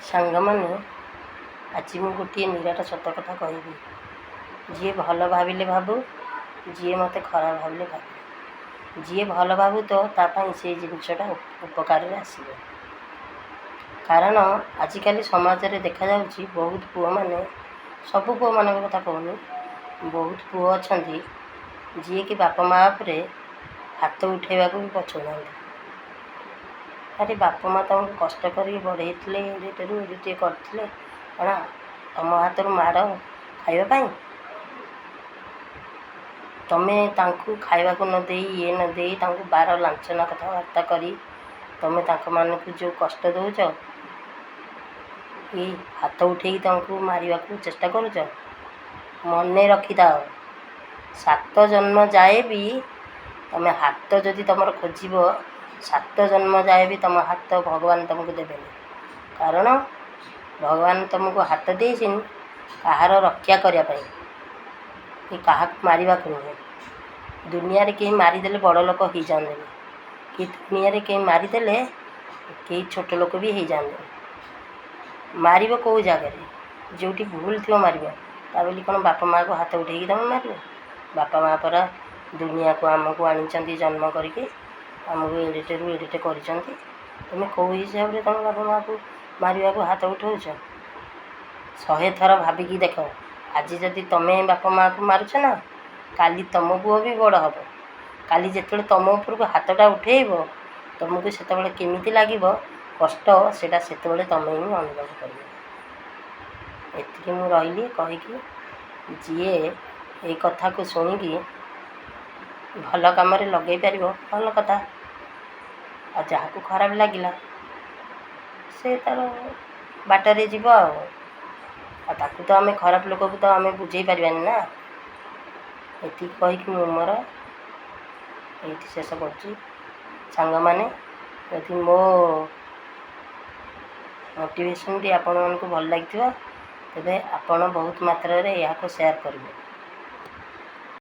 ସାଙ୍ଗମାନେ, ଆଜି ମୁଁ ଗୋଟିଏ ନିରାଟ ସତ କଥା କହିବି। ଯିଏ ଭଲ ଭାବିଲେ ଭାବୁ, ଯିଏ ମୋତେ ଖରାପ ଭାବିଲେ ଭାବୁ। ଯିଏ ଭଲ ଭାବୁ ତ ତା ପାଇଁ ସେଇ ଜିନିଷଟା ଉପକାରରେ ଆସିବ। କାରଣ ଆଜିକାଲି ସମାଜରେ ଦେଖାଯାଉଛି ବହୁତ ପୁଅମାନେ, ସବୁ ପୁଅମାନଙ୍କ କଥା କହୁନି, ବହୁତ ପୁଅ ଅଛନ୍ତି ଯିଏକି ବାପା ମାଆ ଉପରେ ହାତ ଉଠାଇବାକୁ ବି ପଛଉନାହାନ୍ତି। ଆରେ ବାପା ମାଆ ତମକୁ କଷ୍ଟ କରିକି ବଢ଼େଇଥିଲେ, ଏଡ଼ିଟରୁ ଏଡ଼ିଟିଏ କରିଥିଲେ, କ'ଣ ତମ ହାତରୁ ମାଡ଼ ଖାଇବା ପାଇଁ? ତମେ ତାଙ୍କୁ ଖାଇବାକୁ ନ ଦେଇ, ଇଏ ନ ଦେଇ, ତାଙ୍କୁ ବାର ଲାଞ୍ଛନା କଥାବାର୍ତ୍ତା କରି ତମେ ତାଙ୍କମାନଙ୍କୁ ଯେଉଁ କଷ୍ଟ ଦେଉଛ, ଏଇ ହାତ ଉଠେଇକି ତାଙ୍କୁ ମାରିବାକୁ ଚେଷ୍ଟା କରୁଛ। ମନେ ରଖିଥାଅ, 7 ଜନ୍ମ ଯାଏ ବି ତମେ ହାତ ଯଦି ତମର ଖୋଜିବ, 7 ଜନ୍ମ ଯାଏ ବି ତମ ହାତ ଭଗବାନ ତମକୁ ଦେବେନି। କାରଣ ଭଗବାନ ତମକୁ ହାତ ଦେଇଛନ୍ତି କାହାର ରକ୍ଷା କରିବା ପାଇଁ, କି କାହାକୁ ମାରିବାକୁ ନୁହେଁ। ଦୁନିଆରେ କେହି ମାରିଦେଲେ ବଡ଼ ଲୋକ ହେଇଯାଆନ୍ତେନି, କି ଦୁନିଆରେ କେହି ମାରିଦେଲେ କେହି ଛୋଟ ଲୋକ ବି ହେଇଯାଆନ୍ତେନି। ମାରିବ କେଉଁ ଜାଗାରେ? ଯେଉଁଠି ଭୁଲ ଥିବ ମାରିବ। ତା ବୋଲି କ'ଣ ବାପା ମାଆକୁ ହାତ ଉଠେଇକି ତମେ ମାରିବ? ବାପା ମାଆ ପରା ଦୁନିଆକୁ ଆମକୁ ଆଣିଛନ୍ତି ଜନ୍ମ କରିକି, ଆମକୁ ଏଡ଼ିଟରୁ ଏଡ଼ିଟେ କରିଛନ୍ତି। ତୁମେ କେଉଁ ହିସାବରେ ତମ ବାପା ମାଆକୁ ମାରିବାକୁ ହାତ ଉଠାଉଛ? 100 ଥର ଭାବିକି ଦେଖ। ଆଜି ଯଦି ତମେ ବାପା ମାଆକୁ ମାରୁଛ ନା, କାଲି ତମ ପୁଅ ବି ବଡ଼ ହେବ। କାଲି ଯେତେବେଳେ ତମ ଉପରକୁ ହାତଟା ଉଠେଇବ, ତୁମକୁ ସେତେବେଳେ କେମିତି ଲାଗିବ କଷ୍ଟ, ସେଇଟା ସେତେବେଳେ ତମେ ହିଁ ଅନୁଭବ କରିବ। ଏତିକି ମୁଁ ରହିଲି କହିକି, ଯିଏ ଏଇ କଥାକୁ ଶୁଣିକି ଭଲ କାମରେ ଲଗେଇ ପାରିବ ଭଲ କଥା, ଆଉ ଯାହାକୁ ଖରାପ ଲାଗିଲା ସେ ତା'ର ବାଟରେ ଯିବ। ଆଉ ତାକୁ ତ ଆମେ, ଖରାପ ଲୋକକୁ ତ ଆମେ ବୁଝେଇ ପାରିବାନି ନା। ଏତିକି କହିକି ମୁଁ ମୋର ଏଇଠି ଶେଷ କରୁଛି। ସାଙ୍ଗମାନେ, ଯଦି ମୋ ମୋଟିଭେସନ୍ଟି ଆପଣମାନଙ୍କୁ ଭଲ ଲାଗିଥିବ, ତେବେ ଆପଣ ବହୁତ ମାତ୍ରାରେ ଏହାକୁ ସେୟାର କରିବେ।